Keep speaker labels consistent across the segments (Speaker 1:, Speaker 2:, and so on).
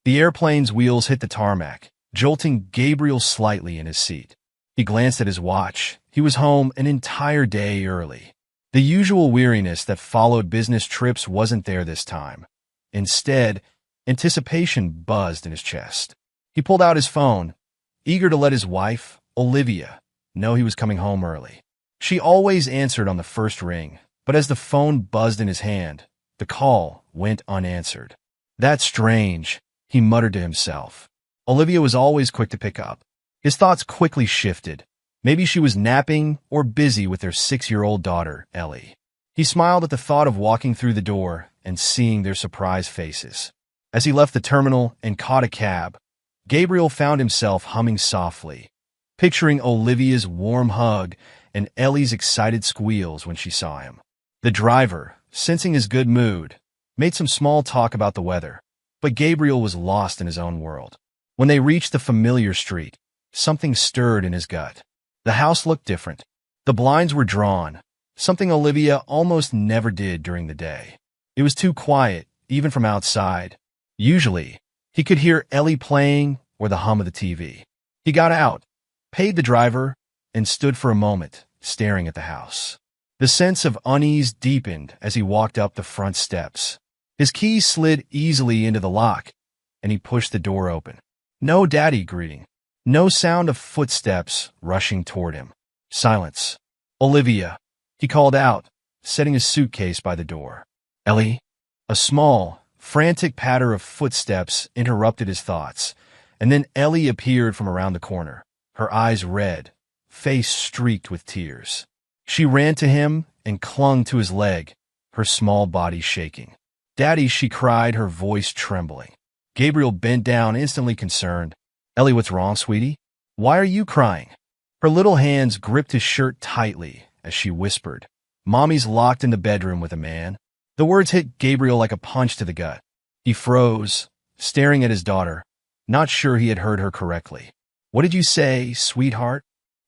Speaker 1: The airplane's wheels hit the tarmac, jolting Gabriel slightly in his seat. He glanced at his watch. He was home an entire day early. The usual weariness that followed business trips wasn't there this time. Instead, anticipation buzzed in his chest. He pulled out his phone, eager to let his wife, Olivia, know he was coming home early. She always answered on the first ring, but as the phone buzzed in his hand, the call went unanswered. "That's strange," he muttered to himself. Olivia was always quick to pick up. His thoughts quickly shifted. Maybe she was napping or busy with their 6-year-old daughter, Ellie. He smiled at the thought of walking through the door and seeing their surprised faces. As he left the terminal and caught a cab, Gabriel found himself humming softly, picturing Olivia's warm hug and Ellie's excited squeals when she saw him. The driver, sensing his good mood, made some small talk about the weather, but Gabriel was lost in his own world. When they reached the familiar street, something stirred in his gut. The house looked different. The blinds were drawn, something Olivia almost never did during the day. It was too quiet, even from outside. Usually, he could hear Ellie playing or the hum of the TV. He got out, paid the driver, and stood for a moment, staring at the house. The sense of unease deepened as he walked up the front steps. His keys slid easily into the lock, and he pushed the door open. No daddy greeting. No sound of footsteps rushing toward him. Silence. "Olivia," he called out, setting his suitcase by the door. "Ellie?" A small, frantic patter of footsteps interrupted his thoughts, and then Ellie appeared from around the corner, her eyes red, face streaked with tears. She ran to him and clung to his leg, her small body shaking. "Daddy," she cried, her voice trembling. Gabriel bent down, instantly concerned. "Ellie, what's wrong, sweetie? Why are you crying?" Her little hands gripped his shirt tightly as she whispered, "Mommy's locked in the bedroom with a man." The words hit Gabriel like a punch to the gut. He froze, staring at his daughter, not sure he had heard her correctly. "What did you say, sweetheart?"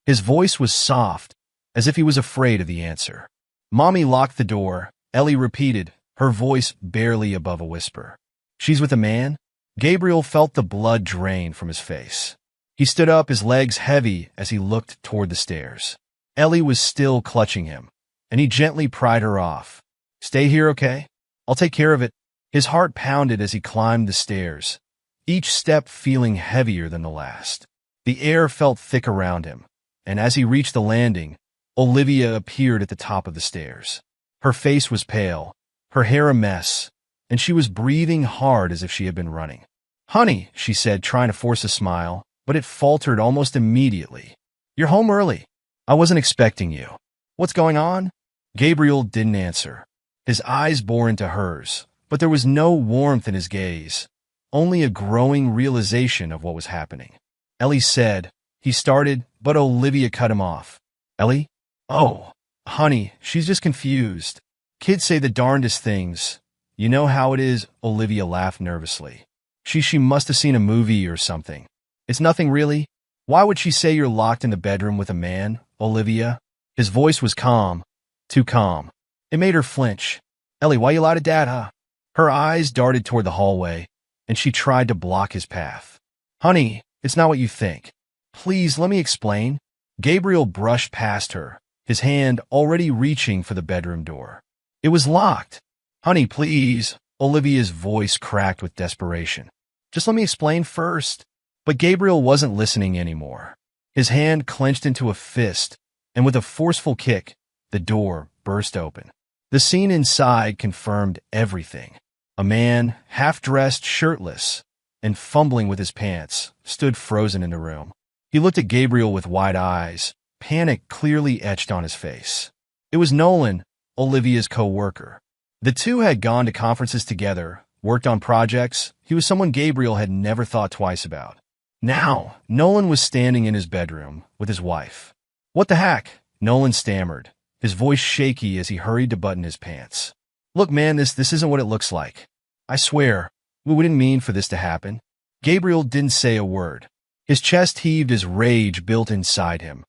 Speaker 1: His voice was soft, as if he was afraid of the answer. "Mommy locked the door," Ellie repeated, her voice barely above a whisper. "She's with a man?" Gabriel felt the blood drain from his face. He stood up, his legs heavy as he looked toward the stairs. Ellie was still clutching him, and he gently pried her off. "Stay here, okay? I'll take care of it." His heart pounded as he climbed the stairs, each step feeling heavier than the last. The air felt thick around him, and as he reached the landing, Olivia appeared at the top of the stairs. Her face was pale, her hair a mess, and she was breathing hard as if she had been running. "Honey," she said, trying to force a smile, but it faltered almost immediately. "You're home early. I wasn't expecting you. What's going on?" Gabriel didn't answer. His eyes bore into hers, but there was no warmth in his gaze, only a growing realization of what was happening. "Ellie said," he started, but Olivia cut him off. "Ellie? Oh, honey, she's just confused. Kids say the darndest things. You know how it is," Olivia laughed nervously. She must have seen a movie or something. "It's nothing really. Why would she say you're locked in the bedroom with a man, Olivia?" His voice was calm, too calm. It made her flinch. "Ellie, why you lie to Dad, huh?" Her eyes darted toward the hallway, and she tried to block his path. "Honey, it's not what you think. Please, let me explain." Gabriel brushed past her, his hand already reaching for the bedroom door. It was locked. "Honey, please." Olivia's voice cracked with desperation. "Just let me explain first." But Gabriel wasn't listening anymore. His hand clenched into a fist, and with a forceful kick, the door burst open. The scene inside confirmed everything. A man, half-dressed, shirtless, and fumbling with his pants, stood frozen in the room. He looked at Gabriel with wide eyes, panic clearly etched on his face. It was Nolan, Olivia's co-worker. The two had gone to conferences together, worked on projects. He was someone Gabriel had never thought twice about. Now, Nolan was standing in his bedroom with his wife. "What the heck?" Nolan stammered, his voice shaky as he hurried to button his pants. "Look, man, this isn't what it looks like. I swear, we didn't mean for this to happen." Gabriel didn't say a word. His chest heaved as rage built inside him,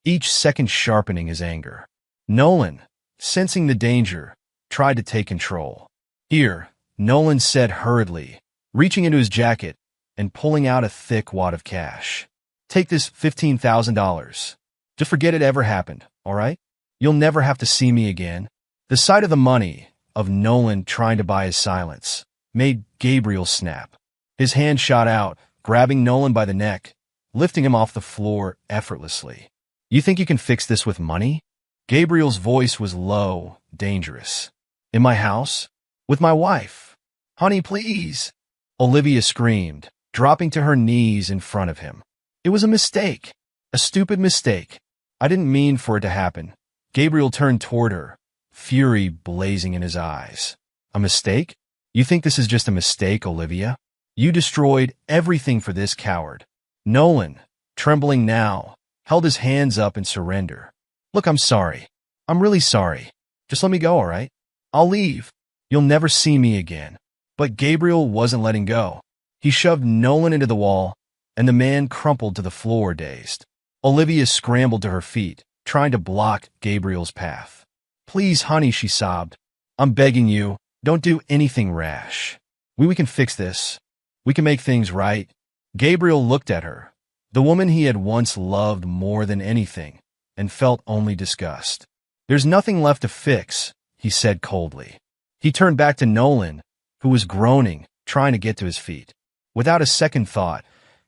Speaker 1: each second sharpening his anger. Nolan, sensing the danger, tried to take control. "Here," Nolan said hurriedly, reaching into his jacket and pulling out a thick wad of cash. Take this $15,000. Just forget it ever happened, all right? You'll never have to see me again. The sight of the money, of Nolan trying to buy his silence, made Gabriel snap. His hand shot out, grabbing Nolan by the neck, lifting him off the floor effortlessly. You think you can fix this with money? Gabriel's voice was low, dangerous. In my house? With my wife? Honey, please. Olivia screamed, dropping to her knees in front of him. It was a mistake. A stupid mistake. I didn't mean for it to happen. Gabriel turned toward her, fury blazing in his eyes. A mistake? You think this is just a mistake, Olivia? You destroyed everything for this coward. Nolan, trembling now, held his hands up in surrender. Look, I'm sorry. I'm really sorry. Just let me go, all right? I'll leave. You'll never see me again. But Gabriel wasn't letting go. He shoved Nolan into the wall, and the man crumpled to the floor, dazed. Olivia scrambled to her feet, trying to block Gabriel's path. Please, honey, she sobbed. I'm begging you, don't do anything rash. We can fix this. We can make things right. Gabriel looked at her, the woman he had once loved more than anything, and felt only disgust. There's nothing left to fix, he said coldly. He turned back to Nolan, who was groaning, trying to get to his feet. Without a second thought,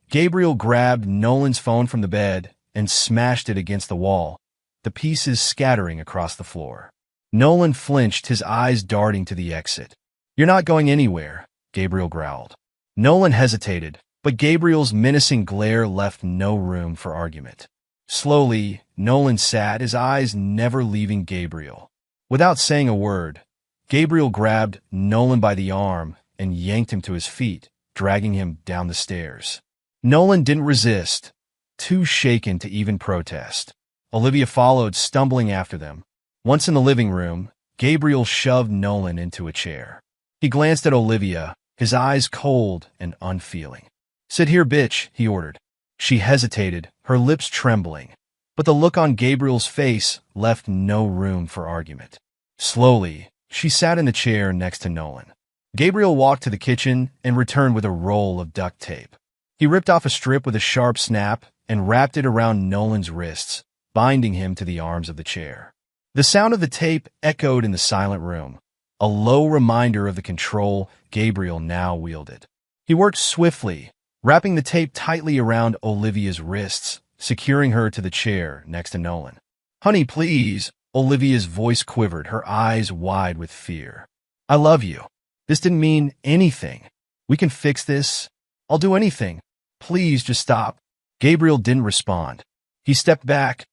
Speaker 1: Gabriel grabbed Nolan's phone from the bed and smashed it against the wall, the pieces scattering across the floor. Nolan flinched, his eyes darting to the exit. You're not going anywhere, Gabriel growled. Nolan hesitated, but Gabriel's menacing glare left no room for argument. Slowly, Nolan sat, his eyes never leaving Gabriel. Without saying a word, Gabriel grabbed Nolan by the arm and yanked him to his feet, dragging him down the stairs. Nolan didn't resist, too shaken to even protest. Olivia followed, stumbling after them. Once in the living room, Gabriel shoved Nolan into a chair. He glanced at Olivia, his eyes cold and unfeeling. Sit here, bitch, he ordered. She hesitated, her lips trembling, but the look on Gabriel's face left no room for argument. Slowly, she sat in the chair next to Nolan. Gabriel walked to the kitchen and returned with a roll of duct tape. He ripped off a strip with a sharp snap and wrapped it around Nolan's wrists, binding him to the arms of the chair. The sound of the tape echoed in the silent room, a low reminder of the control Gabriel now wielded. He worked swiftly, wrapping the tape tightly around Olivia's wrists, securing her to the chair next to Nolan. Honey, please, Olivia's voice quivered, her eyes wide with fear. I love you. This didn't mean anything. We can fix this. I'll do anything. Please just stop. Gabriel didn't respond. He stepped back,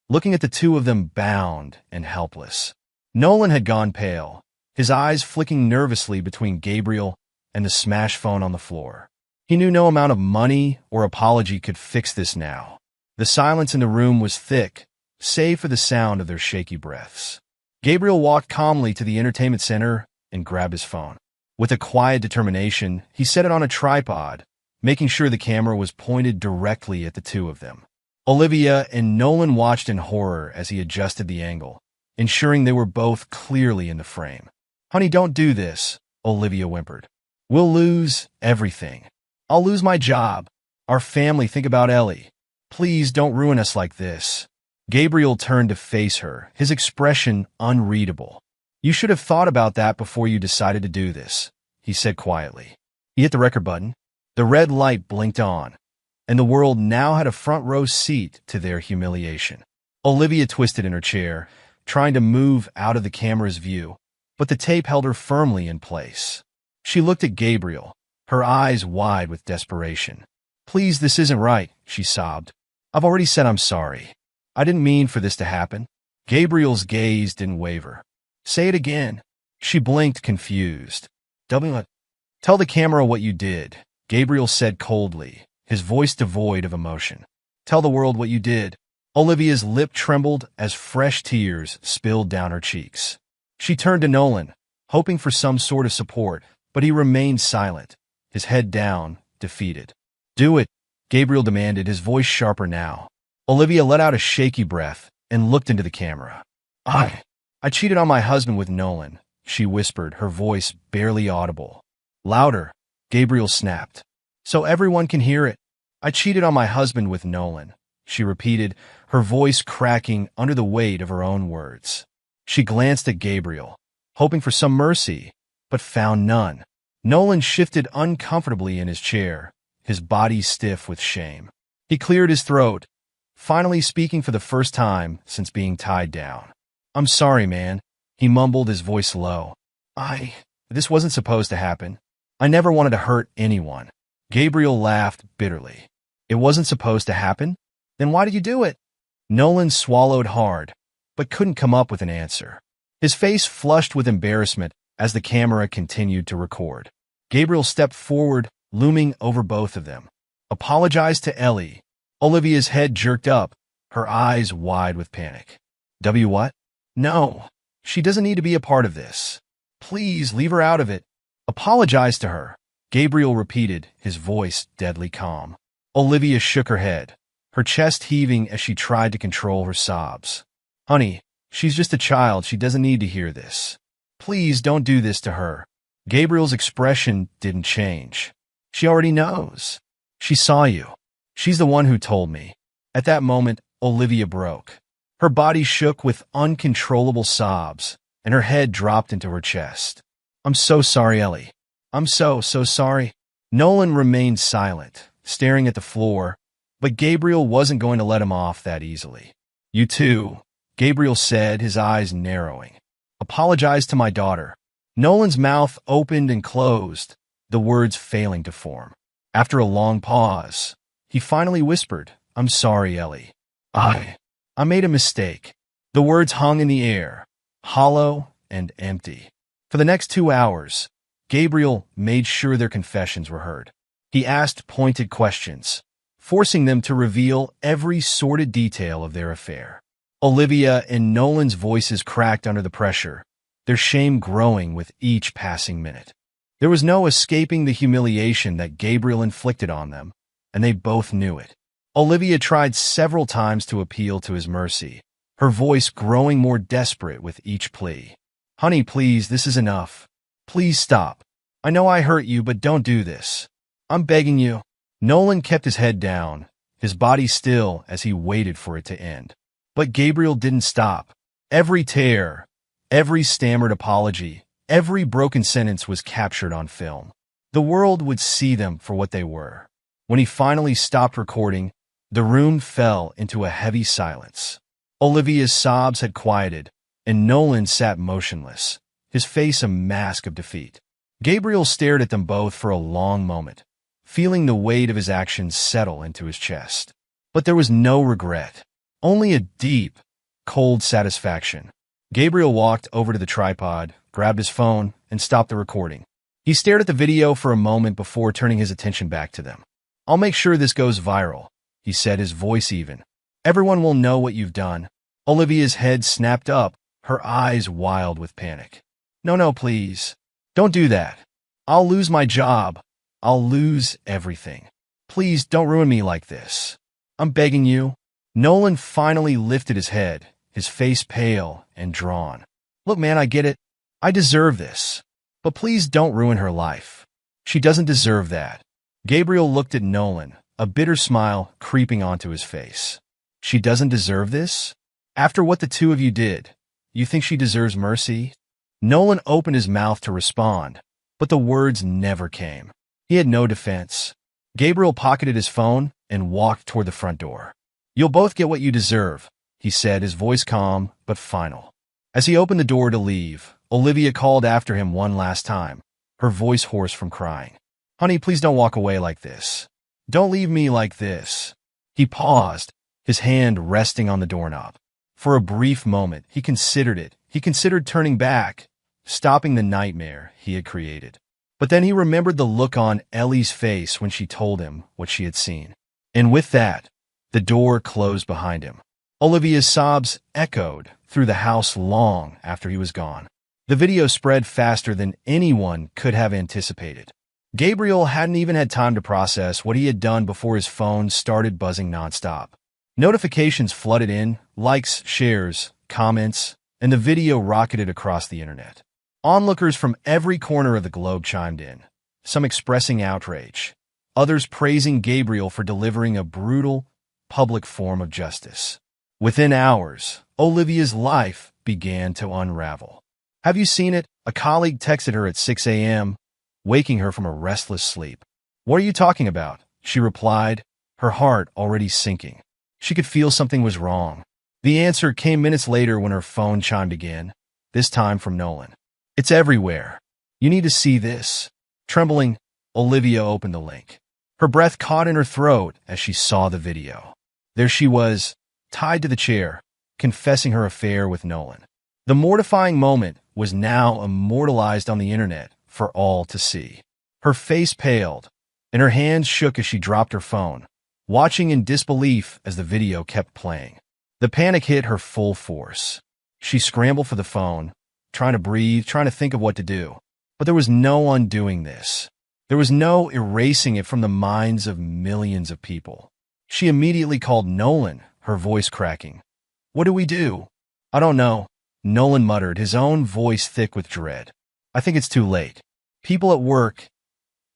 Speaker 1: looking at the two of them bound and helpless. Nolan had gone pale, his eyes flicking nervously between Gabriel and the smashed phone on the floor. He knew no amount of money or apology could fix this now. The silence in the room was thick, save for the sound of their shaky breaths. Gabriel walked calmly to the entertainment center and grabbed his phone. With a quiet determination, he set it on a tripod, making sure the camera was pointed directly at the two of them. Olivia and Nolan watched in horror as he adjusted the angle, ensuring they were both clearly in the frame. Honey, don't do this, Olivia whimpered. We'll lose everything. I'll lose my job. Our family, think about Ellie. Please don't ruin us like this. Gabriel turned to face her, his expression unreadable. You should have thought about that before you decided to do this, he said quietly. He hit the record button. The red light blinked on, and the world now had a front row seat to their humiliation. Olivia twisted in her chair, trying to move out of the camera's view, but the tape held her firmly in place. She looked at Gabriel, her eyes wide with desperation. Please, this isn't right, she sobbed. I've already said I'm sorry. I didn't mean for this to happen. Gabriel's gaze didn't waver. Say it again. She blinked, confused. Tell the camera what you did, Gabriel said coldly, his voice devoid of emotion. Tell the world what you did. Olivia's lip trembled as fresh tears spilled down her cheeks. She turned to Nolan, hoping for some sort of support, but he remained silent, his head down, defeated. Do it, Gabriel demanded, his voice sharper now. Olivia let out a shaky breath and looked into the camera. I cheated on my husband with Nolan, she whispered, her voice barely audible. Louder, Gabriel snapped. So everyone can hear it. I cheated on my husband with Nolan, she repeated, her voice cracking under the weight of her own words. She glanced at Gabriel, hoping for some mercy, but found none. Nolan shifted uncomfortably in his chair, his body stiff with shame. He cleared his throat, finally speaking for the first time since being tied down. I'm sorry, man, he mumbled, his voice low. This wasn't supposed to happen. I never wanted to hurt anyone. Gabriel laughed bitterly. It wasn't supposed to happen? Then why did you do it? Nolan swallowed hard, but couldn't come up with an answer. His face flushed with embarrassment as the camera continued to record. Gabriel stepped forward, looming over both of them. Apologized to Ellie. Olivia's head jerked up, her eyes wide with panic. What? No, she doesn't need to be a part of this. Please leave her out of it. Apologize to her, Gabriel repeated, his voice deadly calm. Olivia shook her head, her chest heaving as she tried to control her sobs. Honey, she's just a child. She doesn't need to hear this. Please don't do this to her. Gabriel's expression didn't change. She already knows. She saw you. She's the one who told me. At that moment, Olivia broke. Her body shook with uncontrollable sobs, and her head dropped into her chest. I'm so sorry, Ellie. I'm so sorry. Nolan remained silent, staring at the floor, but Gabriel wasn't going to let him off that easily. You too, Gabriel said, his eyes narrowing. Apologize to my daughter. Nolan's mouth opened and closed, the words failing to form. After a long pause, he finally whispered, I'm sorry, Ellie. I made a mistake. The words hung in the air, hollow and empty. For the next 2 hours, Gabriel made sure their confessions were heard. He asked pointed questions, forcing them to reveal every sordid detail of their affair. Olivia and Nolan's voices cracked under the pressure, their shame growing with each passing minute. There was no escaping the humiliation that Gabriel inflicted on them, and they both knew it. Olivia tried several times to appeal to his mercy, her voice growing more desperate with each plea. Honey, please, this is enough. Please stop. I know I hurt you, but don't do this. I'm begging you. Nolan kept his head down, his body still as he waited for it to end. But Gabriel didn't stop. Every tear, every stammered apology, every broken sentence was captured on film. The world would see them for what they were. When he finally stopped recording, the room fell into a heavy silence. Olivia's sobs had quieted, and Nolan sat motionless, his face a mask of defeat. Gabriel stared at them both for a long moment, feeling the weight of his actions settle into his chest. But there was no regret, only a deep, cold satisfaction. Gabriel walked over to the tripod, grabbed his phone, and stopped the recording. He stared at the video for a moment before turning his attention back to them. I'll make sure this goes viral, he said, his voice even. Everyone will know what you've done. Olivia's head snapped up, her eyes wild with panic. No, please. Don't do that. I'll lose my job. I'll lose everything. Please don't ruin me like this. I'm begging you. Nolan finally lifted his head, his face pale and drawn. Look, man, I get it. I deserve this. But please don't ruin her life. She doesn't deserve that. Gabriel looked at Nolan, a bitter smile creeping onto his face. She doesn't deserve this? After what the two of you did, you think she deserves mercy? Nolan opened his mouth to respond, but the words never came. He had no defense. Gabriel pocketed his phone and walked toward the front door. You'll both get what you deserve, he said, his voice calm but final. As he opened the door to leave, Olivia called after him one last time, her voice hoarse from crying. Honey, please don't walk away like this. Don't leave me like this. He paused, his hand resting on the doorknob. For a brief moment, he considered it. He considered turning back, stopping the nightmare he had created. But then he remembered the look on Ellie's face when she told him what she had seen. And with that, the door closed behind him. Olivia's sobs echoed through the house long after he was gone. The video spread faster than anyone could have anticipated. Gabriel hadn't even had time to process what he had done before his phone started buzzing nonstop. Notifications flooded in, likes, shares, comments, and the video rocketed across the internet. Onlookers from every corner of the globe chimed in, some expressing outrage, others praising Gabriel for delivering a brutal, public form of justice. Within hours, Olivia's life began to unravel. "Have you seen it?" A colleague texted her at 6 a.m., waking her from a restless sleep. "What are you talking about?" she replied, her heart already sinking. She could feel something was wrong. The answer came minutes later when her phone chimed again, this time from Nolan. "It's everywhere. You need to see this." Trembling, Olivia opened the link. Her breath caught in her throat as she saw the video. There she was, tied to the chair, confessing her affair with Nolan. The mortifying moment was now immortalized on the internet for all to see. Her face paled, and her hands shook as she dropped her phone, watching in disbelief as the video kept playing. The panic hit her full force. She scrambled for the phone, trying to breathe, trying to think of what to do. But there was no undoing this. There was no erasing it from the minds of millions of people. She immediately called Nolan, her voice cracking. "What do we do?" "I don't know," Nolan muttered, his own voice thick with dread. "I think it's too late. People at work,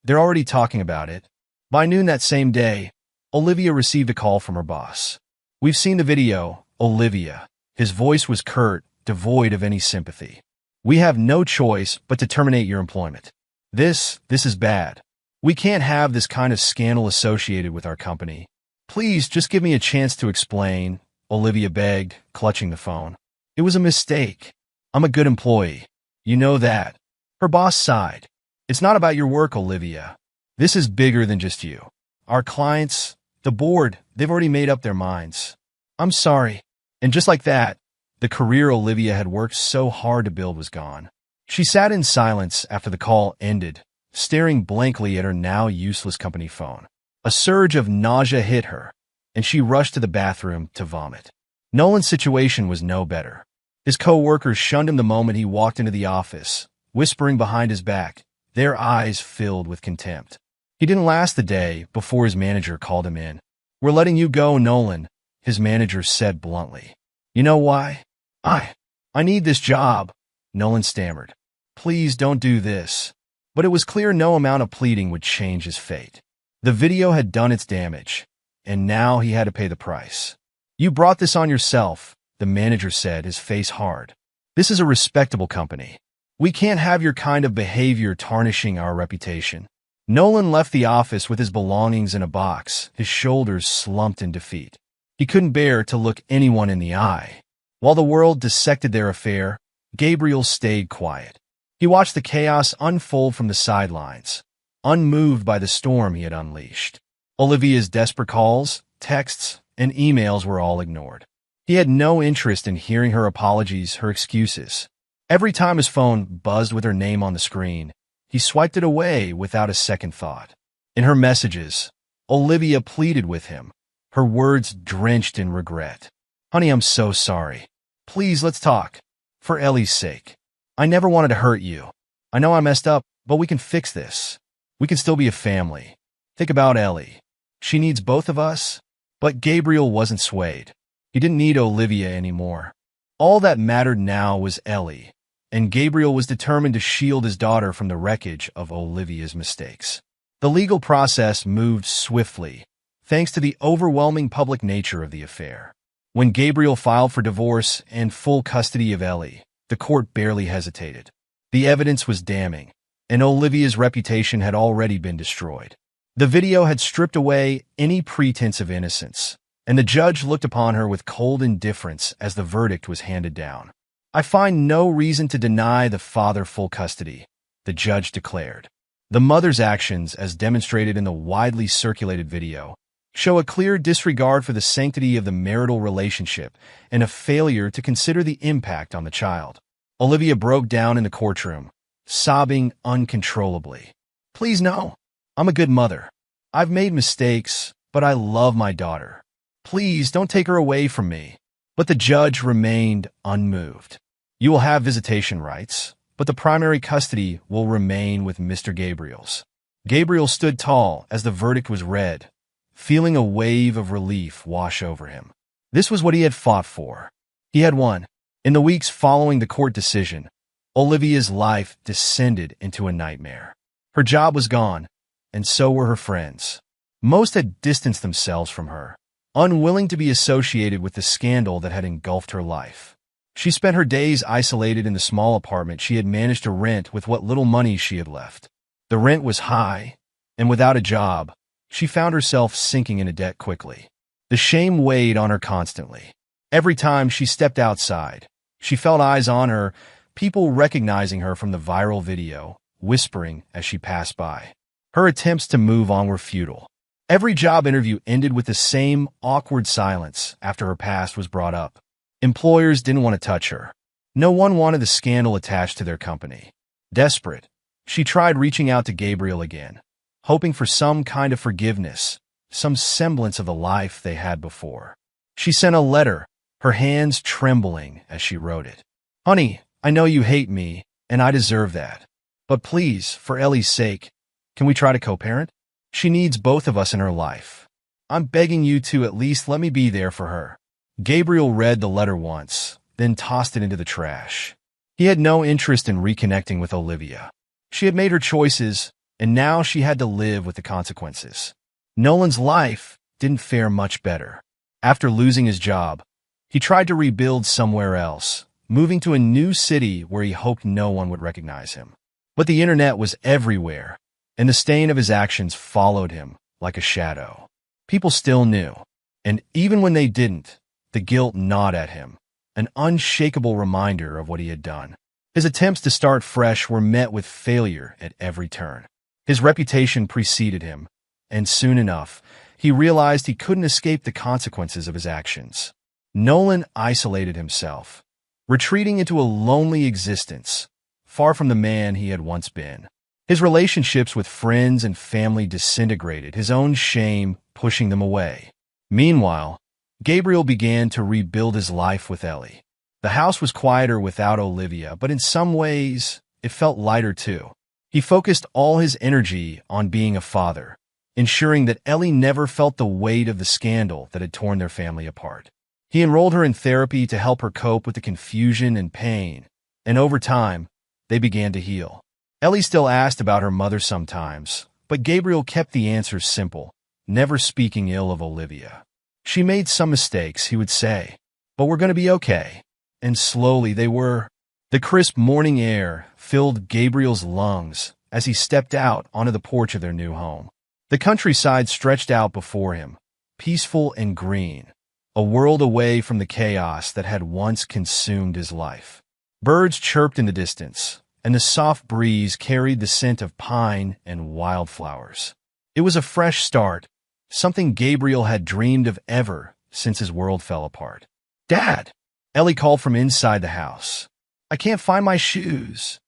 Speaker 1: they're already talking about it." By noon that same day, Olivia received a call from her boss. "We've seen the video, Olivia." His voice was curt, devoid of any sympathy. "We have no choice but to terminate your employment. This is bad. We can't have this kind of scandal associated with our company. Please just give me a chance to explain," Olivia begged, clutching the phone. "It was a mistake. I'm a good employee. You know that." Her boss sighed. "It's not about your work, Olivia. This is bigger than just you. Our clients, the board, they've already made up their minds. I'm sorry." And just like that, the career Olivia had worked so hard to build was gone. She sat in silence after the call ended, staring blankly at her now useless company phone. A surge of nausea hit her, and she rushed to the bathroom to vomit. Nolan's situation was no better. His co-workers shunned him the moment he walked into the office, whispering behind his back, their eyes filled with contempt. He didn't last the day before his manager called him in. "We're letting you go, Nolan," his manager said bluntly. "You know why?" I need this job," Nolan stammered. "Please don't do this." But it was clear no amount of pleading would change his fate. The video had done its damage, and now he had to pay the price. "You brought this on yourself," the manager said, his face hard. "This is a respectable company. We can't have your kind of behavior tarnishing our reputation." Nolan left the office with his belongings in a box, his shoulders slumped in defeat. He couldn't bear to look anyone in the eye. While the world dissected their affair, Gabriel stayed quiet. He watched the chaos unfold from the sidelines, unmoved by the storm he had unleashed. Olivia's desperate calls, texts, and emails were all ignored. He had no interest in hearing her apologies, her excuses. Every time his phone buzzed with her name on the screen, he swiped it away without a second thought. In her messages, Olivia pleaded with him, her words drenched in regret. "Honey, I'm so sorry. Please, let's talk. For Ellie's sake. I never wanted to hurt you. I know I messed up, but we can fix this. We can still be a family. Think about Ellie. She needs both of us." But Gabriel wasn't swayed. He didn't need Olivia anymore. All that mattered now was Ellie, and Gabriel was determined to shield his daughter from the wreckage of Olivia's mistakes. The legal process moved swiftly, thanks to the overwhelming public nature of the affair. When Gabriel filed for divorce and full custody of Ellie, the court barely hesitated. The evidence was damning, and Olivia's reputation had already been destroyed. The video had stripped away any pretense of innocence, and the judge looked upon her with cold indifference as the verdict was handed down. "I find no reason to deny the father full custody," the judge declared. The mother's actions, as demonstrated in the widely circulated video, show a clear disregard for the sanctity of the marital relationship and a failure to consider the impact on the child. Olivia broke down in the courtroom, sobbing uncontrollably. "Please no. I'm a good mother. I've made mistakes, but I love my daughter. Please don't take her away from me." But the judge remained unmoved. "You will have visitation rights, but the primary custody will remain with Mr. Gabriel's." Gabriel stood tall as the verdict was read, feeling a wave of relief wash over him. This was what he had fought for. He had won. In the weeks following the court decision, Olivia's life descended into a nightmare. Her job was gone, and so were her friends. Most had distanced themselves from her, unwilling to be associated with the scandal that had engulfed her life. She spent her days isolated in the small apartment she had managed to rent with what little money she had left. The rent was high, and without a job, she found herself sinking into debt quickly. The shame weighed on her constantly. Every time she stepped outside, she felt eyes on her, people recognizing her from the viral video, whispering as she passed by. Her attempts to move on were futile. Every job interview ended with the same awkward silence after her past was brought up. Employers didn't want to touch her. No one wanted the scandal attached to their company. Desperate, she tried reaching out to Gabriel again, hoping for some kind of forgiveness, some semblance of the life they had before. She sent a letter, her hands trembling as she wrote it. "Honey, I know you hate me, and I deserve that. But please, for Ellie's sake, can we try to co-parent? She needs both of us in her life. I'm begging you to at least let me be there for her." Gabriel read the letter once, then tossed it into the trash. He had no interest in reconnecting with Olivia. She had made her choices, and now she had to live with the consequences. Nolan's life didn't fare much better. After losing his job, he tried to rebuild somewhere else, moving to a new city where he hoped no one would recognize him. But the internet was everywhere, and the stain of his actions followed him like a shadow. People still knew, and even when they didn't, the guilt gnawed at him, an unshakable reminder of what he had done. His attempts to start fresh were met with failure at every turn. His reputation preceded him, and soon enough, he realized he couldn't escape the consequences of his actions. Nolan isolated himself, retreating into a lonely existence, far from the man he had once been. His relationships with friends and family disintegrated, his own shame pushing them away. Meanwhile, Gabriel began to rebuild his life with Ellie. The house was quieter without Olivia, but in some ways, it felt lighter too. He focused all his energy on being a father, ensuring that Ellie never felt the weight of the scandal that had torn their family apart. He enrolled her in therapy to help her cope with the confusion and pain, and over time, they began to heal. Ellie still asked about her mother sometimes, but Gabriel kept the answers simple, never speaking ill of Olivia. "She made some mistakes," he would say, "but we're going to be okay." And slowly they were. The crisp morning air filled Gabriel's lungs as he stepped out onto the porch of their new home. The countryside stretched out before him, peaceful and green, a world away from the chaos that had once consumed his life. Birds chirped in the distance, and the soft breeze carried the scent of pine and wildflowers. It was a fresh start, something Gabriel had dreamed of ever since his world fell apart. "Dad!" Ellie called from inside the house. "I can't find my shoes."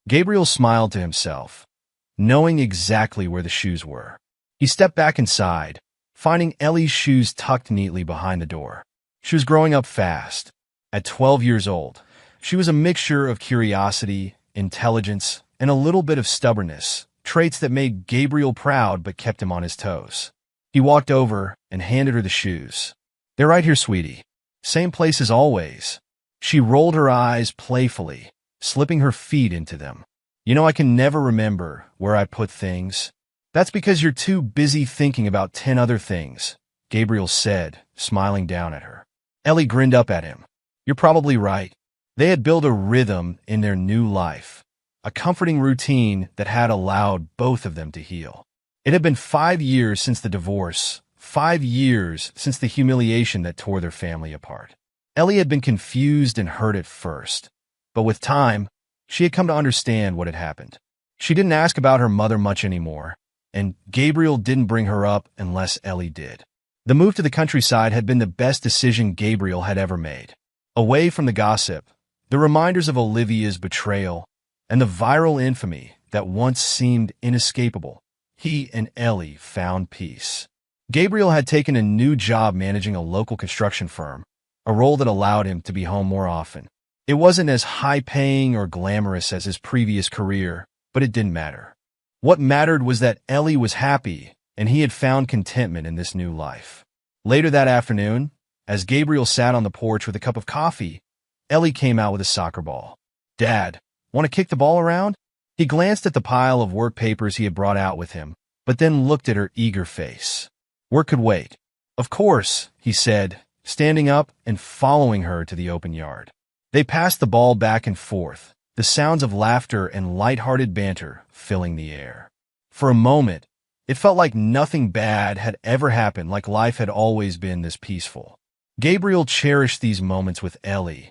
Speaker 1: Gabriel smiled to himself, knowing exactly where the shoes were. He stepped back inside, finding Ellie's shoes tucked neatly behind the door. She was growing up fast. At 12 years old, she was a mixture of curiosity, intelligence, and a little bit of stubbornness, traits that made Gabriel proud but kept him on his toes. He walked over and handed her the shoes. "They're right here, sweetie. Same place as always." She rolled her eyes playfully, slipping her feet into them. "You know, I can never remember where I put things." "That's because you're too busy thinking about 10 other things," Gabriel said, smiling down at her. Ellie grinned up at him. "You're probably right." They had built a rhythm in their new life, a comforting routine that had allowed both of them to heal. It had been 5 years since the divorce, 5 years since the humiliation that tore their family apart. Ellie had been confused and hurt at first, but with time, she had come to understand what had happened. She didn't ask about her mother much anymore, and Gabriel didn't bring her up unless Ellie did. The move to the countryside had been the best decision Gabriel had ever made. Away from the gossip, the reminders of Olivia's betrayal, and the viral infamy that once seemed inescapable, he and Ellie found peace. Gabriel had taken a new job managing a local construction firm, a role that allowed him to be home more often. It wasn't as high-paying or glamorous as his previous career, but it didn't matter. What mattered was that Ellie was happy, and he had found contentment in this new life. Later that afternoon, as Gabriel sat on the porch with a cup of coffee, Ellie came out with a soccer ball. "Dad, want to kick the ball around?" He glanced at the pile of work papers he had brought out with him, but then looked at her eager face. Work could wait. Of course, he said, standing up and following her to the open yard. They passed the ball back and forth, the sounds of laughter and light-hearted banter filling the air. For a moment, it felt like nothing bad had ever happened, like life had always been this peaceful. Gabriel cherished these moments with Ellie,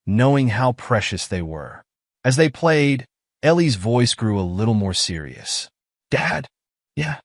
Speaker 1: knowing how precious they were. As they played, Ellie's voice grew a little more serious. "Dad?" "Yeah,"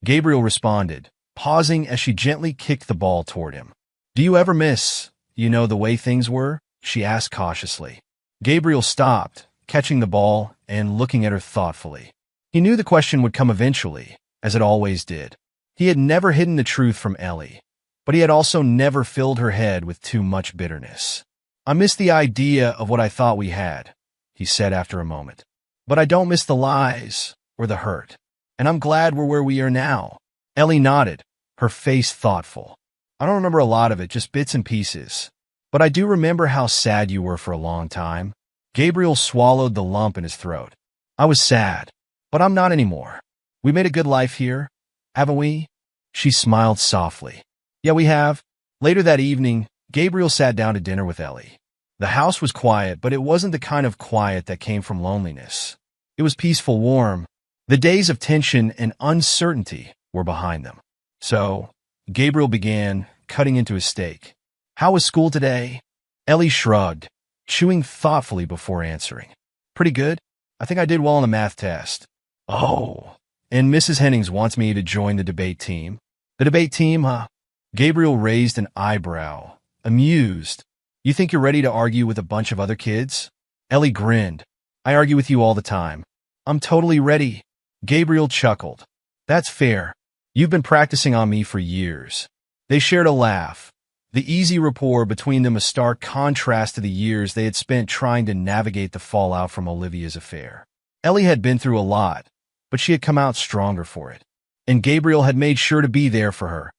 Speaker 1: Gabriel responded, pausing as she gently kicked the ball toward him. "Do you ever miss, the way things were?" she asked cautiously. Gabriel stopped, catching the ball and looking at her thoughtfully. He knew the question would come eventually, as it always did. He had never hidden the truth from Ellie, but he had also never filled her head with too much bitterness. "I miss the idea of what I thought we had," he said after a moment. "But I don't miss the lies or the hurt. And I'm glad we're where we are now." Ellie nodded, her face thoughtful. "I don't remember a lot of it, just bits and pieces. But I do remember how sad you were for a long time." Gabriel swallowed the lump in his throat. "I was sad, but I'm not anymore. We made a good life here, haven't we?" She smiled softly. "Yeah, we have." Later that evening, Gabriel sat down to dinner with Ellie. The house was quiet, but it wasn't the kind of quiet that came from loneliness. It was peaceful, warm. The days of tension and uncertainty were behind them. So, Gabriel began, cutting into his steak. "How was school today?" Ellie shrugged, chewing thoughtfully before answering. "Pretty good. I think I did well on the math test." "Oh, and Mrs. Hennings wants me to join the debate team." "The debate team, huh?" Gabriel raised an eyebrow, amused. "You think you're ready to argue with a bunch of other kids?" Ellie grinned. "I argue with you all the time." "I'm totally ready." Gabriel chuckled. "That's fair. You've been practicing on me for years." They shared a laugh, the easy rapport between them a stark contrast to the years they had spent trying to navigate the fallout from Olivia's affair. Ellie had been through a lot, but she had come out stronger for it. And Gabriel had made sure to be there for her,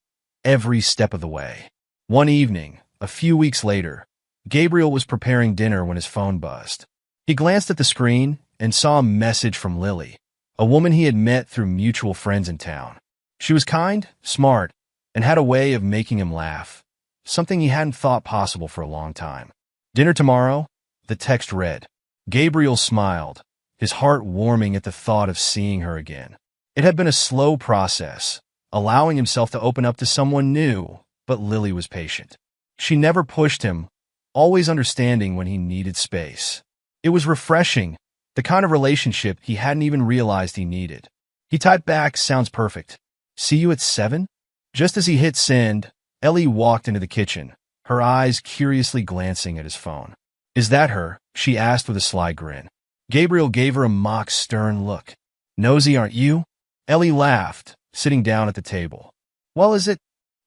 Speaker 1: every step of the way. One evening, a few weeks later, Gabriel was preparing dinner when his phone buzzed. He glanced at the screen and saw a message from Lily, a woman he had met through mutual friends in town. She was kind, smart, and had a way of making him laugh, something he hadn't thought possible for a long time. "Dinner tomorrow?" the text read. Gabriel smiled, his heart warming at the thought of seeing her again. It had been a slow process, allowing himself to open up to someone new, but Lily was patient. She never pushed him, always understanding when he needed space. It was refreshing, the kind of relationship he hadn't even realized he needed. He typed back, "Sounds perfect. See you at 7?" Just as he hit send, Ellie walked into the kitchen, her eyes curiously glancing at his phone. "Is that her?" she asked with a sly grin. Gabriel gave her a mock stern look. "Nosy, aren't you?" Ellie laughed, sitting down at the table. "Well, is it?"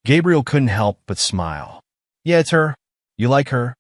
Speaker 1: Gabriel couldn't help but smile. "Yeah, it's her. You like her,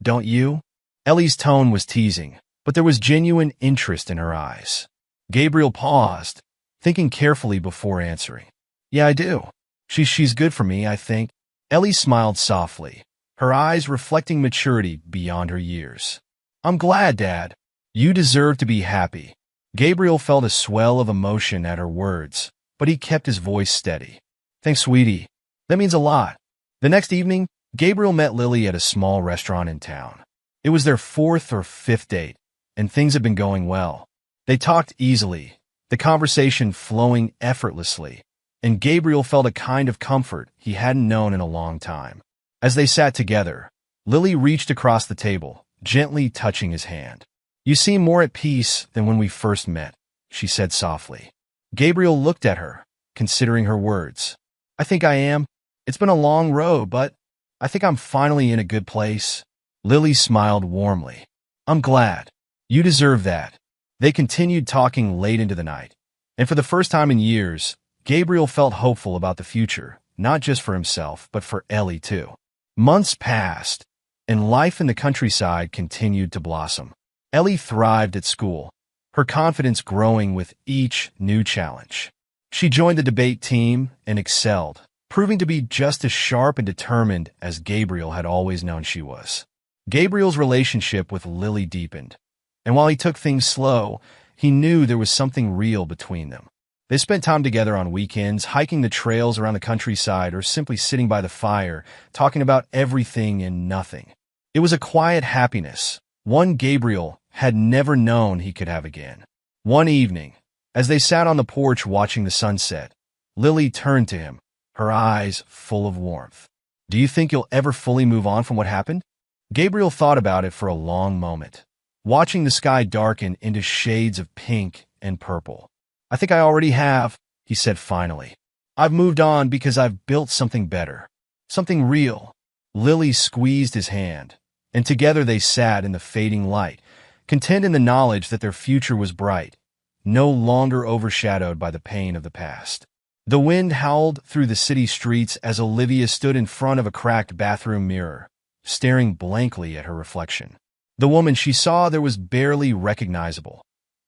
Speaker 1: don't you?" Ellie's tone was teasing, but there was genuine interest in her eyes. Gabriel paused, thinking carefully before answering. "Yeah, I do. She's good for me, I think." Ellie smiled softly, her eyes reflecting maturity beyond her years. "I'm glad, Dad. You deserve to be happy." Gabriel felt a swell of emotion at her words, but he kept his voice steady. "Thanks, sweetie. That means a lot." The next evening, Gabriel met Lily at a small restaurant in town. It was their 4th or 5th date, and things had been going well. They talked easily, the conversation flowing effortlessly, and Gabriel felt a kind of comfort he hadn't known in a long time. As they sat together, Lily reached across the table, gently touching his hand. "You seem more at peace than when we first met," she said softly. Gabriel looked at her, considering her words. "I think I am. It's been a long road, but I think I'm finally in a good place." Lily smiled warmly. "I'm glad. You deserve that." They continued talking late into the night, and for the first time in years, Gabriel felt hopeful about the future, not just for himself, but for Ellie too. Months passed, and life in the countryside continued to blossom. Ellie thrived at school, her confidence growing with each new challenge. She joined the debate team and excelled, proving to be just as sharp and determined as Gabriel had always known she was. Gabriel's relationship with Lily deepened, and while he took things slow, he knew there was something real between them. They spent time together on weekends, hiking the trails around the countryside or simply sitting by the fire, talking about everything and nothing. It was a quiet happiness, one Gabriel had never known he could have again. One evening, as they sat on the porch watching the sunset, Lily turned to him, her eyes full of warmth. "Do you think you'll ever fully move on from what happened?" Gabriel thought about it for a long moment, watching the sky darken into shades of pink and purple. "I think I already have," he said finally. "I've moved on because I've built something better. Something real." Lily squeezed his hand, and together they sat in the fading light, content in the knowledge that their future was bright, no longer overshadowed by the pain of the past. The wind howled through the city streets as Olivia stood in front of a cracked bathroom mirror, staring blankly at her reflection. The woman she saw there was barely recognizable.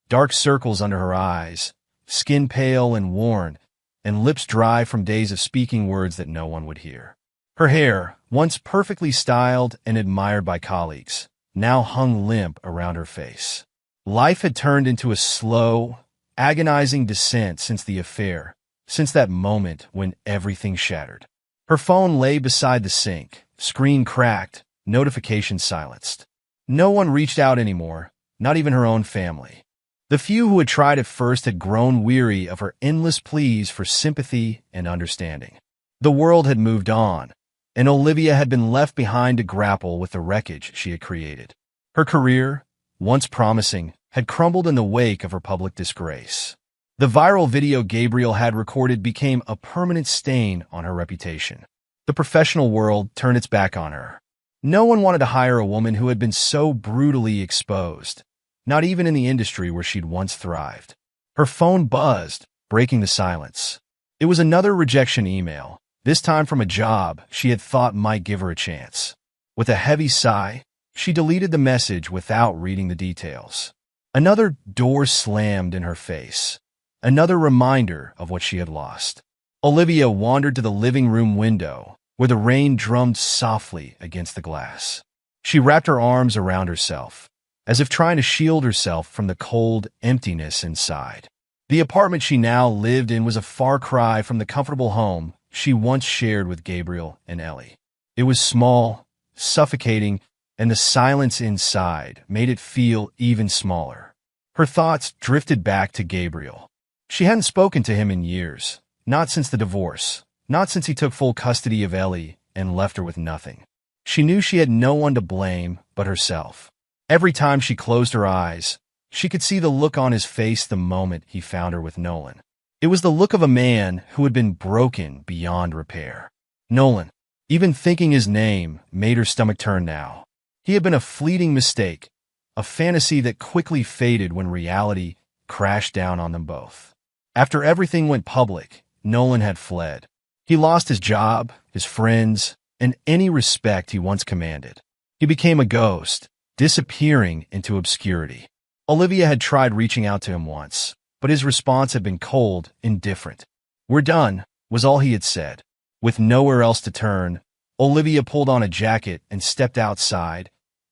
Speaker 1: Dark circles under her eyes, skin pale and worn, and lips dry from days of speaking words that no one would hear. Her hair, once perfectly styled and admired by colleagues, now hung limp around her face. Life had turned into a slow, agonizing descent since the affair, since that moment when everything shattered. Her phone lay beside the sink, screen cracked, notifications silenced. No one reached out anymore, not even her own family. The few who had tried at first had grown weary of her endless pleas for sympathy and understanding. The world had moved on, and Olivia had been left behind to grapple with the wreckage she had created. Her career, once promising, had crumbled in the wake of her public disgrace. The viral video Gabriel had recorded became a permanent stain on her reputation. The professional world turned its back on her. No one wanted to hire a woman who had been so brutally exposed, not even in the industry where she'd once thrived. Her phone buzzed, breaking the silence. It was another rejection email, this time from a job she had thought might give her a chance. With a heavy sigh, she deleted the message without reading the details. Another door slammed in her face, another reminder of what she had lost. Olivia wandered to the living room window, where the rain drummed softly against the glass. She wrapped her arms around herself, as if trying to shield herself from the cold emptiness inside. The apartment she now lived in was a far cry from the comfortable home she once shared with Gabriel and Ellie. It was small, suffocating, and the silence inside made it feel even smaller. Her thoughts drifted back to Gabriel. She hadn't spoken to him in years, not since the divorce, not since he took full custody of Ellie and left her with nothing. She knew she had no one to blame but herself. Every time she closed her eyes, she could see the look on his face the moment he found her with Nolan. It was the look of a man who had been broken beyond repair. Nolan. Even thinking his name made her stomach turn now. He had been a fleeting mistake, a fantasy that quickly faded when reality crashed down on them both. After everything went public, Nolan had fled. He lost his job, his friends, and any respect he once commanded. He became a ghost, disappearing into obscurity. Olivia had tried reaching out to him once, but his response had been cold, indifferent. "We're done," was all he had said. With nowhere else to turn, Olivia pulled on a jacket and stepped outside,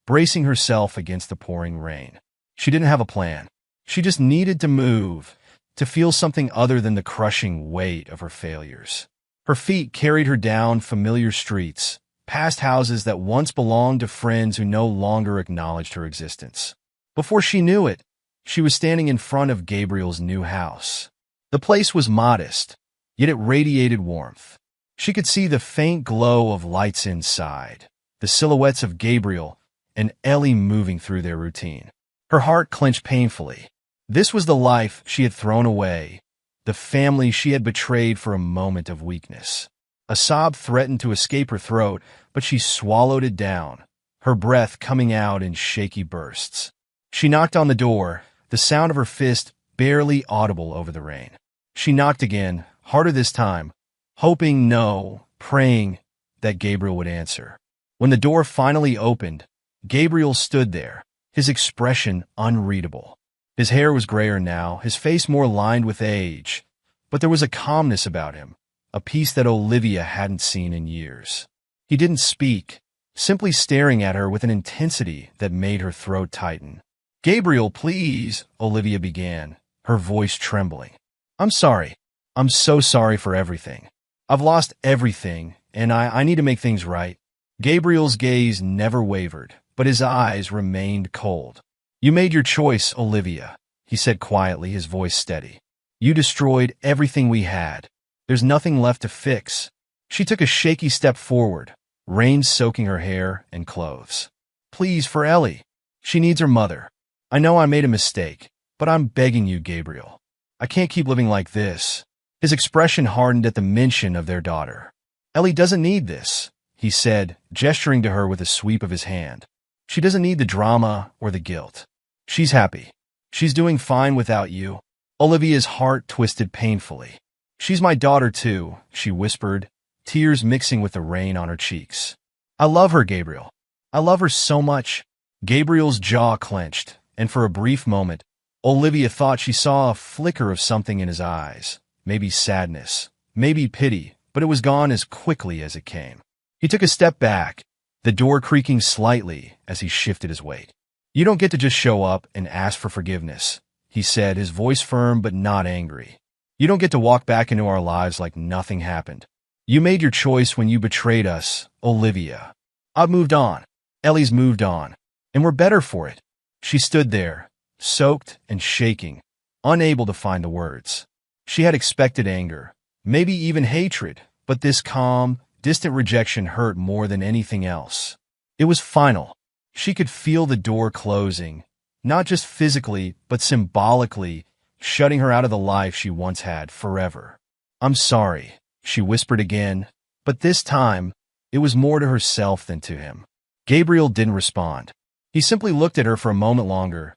Speaker 1: bracing herself against the pouring rain. She didn't have a plan. She just needed to move, to feel something other than the crushing weight of her failures. Her feet carried her down familiar streets, past houses that once belonged to friends who no longer acknowledged her existence. Before she knew it, she was standing in front of Gabriel's new house. The place was modest, yet it radiated warmth. She could see the faint glow of lights inside, the silhouettes of Gabriel and Ellie moving through their routine. Her heart clenched painfully. This was the life she had thrown away, the family she had betrayed for a moment of weakness. A sob threatened to escape her throat, but she swallowed it down, her breath coming out in shaky bursts. She knocked on the door, the sound of her fist barely audible over the rain. She knocked again, harder this time, hoping no, praying that Gabriel would answer. When the door finally opened, Gabriel stood there, his expression unreadable. His hair was grayer now, his face more lined with age, but there was a calmness about him, a peace that Olivia hadn't seen in years. He didn't speak, simply staring at her with an intensity that made her throat tighten. Gabriel, please, Olivia began, her voice trembling. I'm sorry. I'm so sorry for everything. I've lost everything, and I need to make things right. Gabriel's gaze never wavered, but his eyes remained cold. You made your choice, Olivia, he said quietly, his voice steady. You destroyed everything we had. There's nothing left to fix. She took a shaky step forward, rain soaking her hair and clothes. Please, for Ellie. She needs her mother. I know I made a mistake, but I'm begging you, Gabriel. I can't keep living like this. His expression hardened at the mention of their daughter. Ellie doesn't need this, he said, gesturing to her with a sweep of his hand. She doesn't need the drama or the guilt. She's happy. She's doing fine without you. Olivia's heart twisted painfully. She's my daughter too, she whispered, tears mixing with the rain on her cheeks. I love her, Gabriel. I love her so much. Gabriel's jaw clenched, and for a brief moment, Olivia thought she saw a flicker of something in his eyes. Maybe sadness, maybe pity, but it was gone as quickly as it came. He took a step back, the door creaking slightly as he shifted his weight. You don't get to just show up and ask for forgiveness, he said, his voice firm but not angry. You don't get to walk back into our lives like nothing happened. You made your choice when you betrayed us, Olivia. I've moved on. Ellie's moved on. And we're better for it. She stood there, soaked and shaking, unable to find the words. She had expected anger, maybe even hatred, but this calm, distant rejection hurt more than anything else. It was final. She could feel the door closing, not just physically, but symbolically, shutting her out of the life she once had forever. I'm sorry, she whispered again, but this time, it was more to herself than to him. Gabriel didn't respond. He simply looked at her for a moment longer.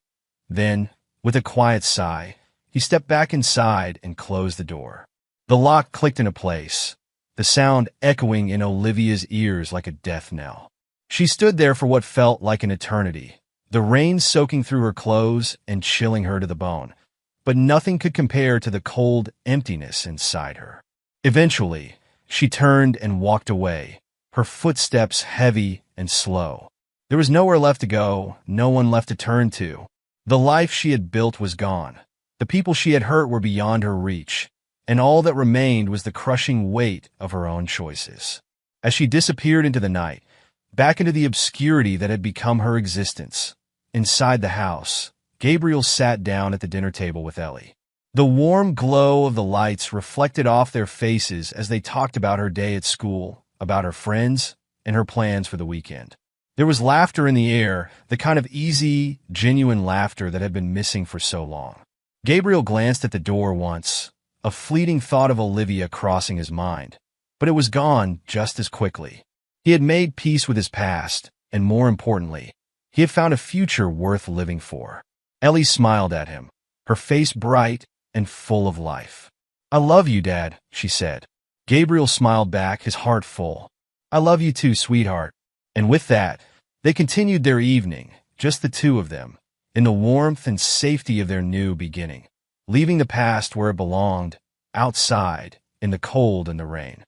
Speaker 1: Then, with a quiet sigh, he stepped back inside and closed the door. The lock clicked into place, the sound echoing in Olivia's ears like a death knell. She stood there for what felt like an eternity, the rain soaking through her clothes and chilling her to the bone. But nothing could compare to the cold emptiness inside her. Eventually, she turned and walked away, her footsteps heavy and slow. There was nowhere left to go, no one left to turn to. The life she had built was gone. The people she had hurt were beyond her reach, and all that remained was the crushing weight of her own choices. As she disappeared into the night, back into the obscurity that had become her existence, inside the house, Gabriel sat down at the dinner table with Ellie. The warm glow of the lights reflected off their faces as they talked about her day at school, about her friends, and her plans for the weekend. There was laughter in the air, the kind of easy, genuine laughter that had been missing for so long. Gabriel glanced at the door once, a fleeting thought of Olivia crossing his mind, but it was gone just as quickly. He had made peace with his past, and more importantly, he had found a future worth living for. Ellie smiled at him, her face bright and full of life. I love you, Dad, she said. Gabriel smiled back, his heart full. I love you too, sweetheart. And with that, they continued their evening, just the two of them, in the warmth and safety of their new beginning, leaving the past where it belonged, outside, in the cold and the rain.